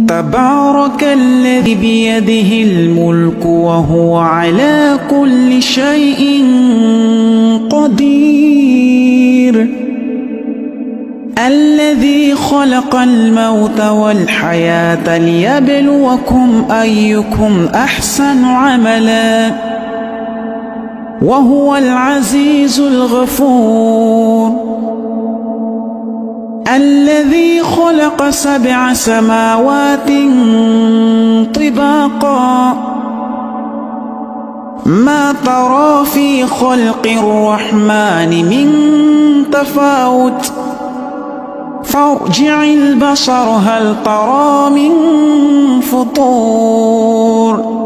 تبارك الذي بيده الملك وهو على كل شيء قدير الذي خلق الموت والحياة ليبلوكم أيكم أحسن عملا وهو العزيز الغفور الذي خلق 7 سماوات طباقا ما ترى في خلق الرحمن من تفاوت فارجع البصر هل ترى من فطور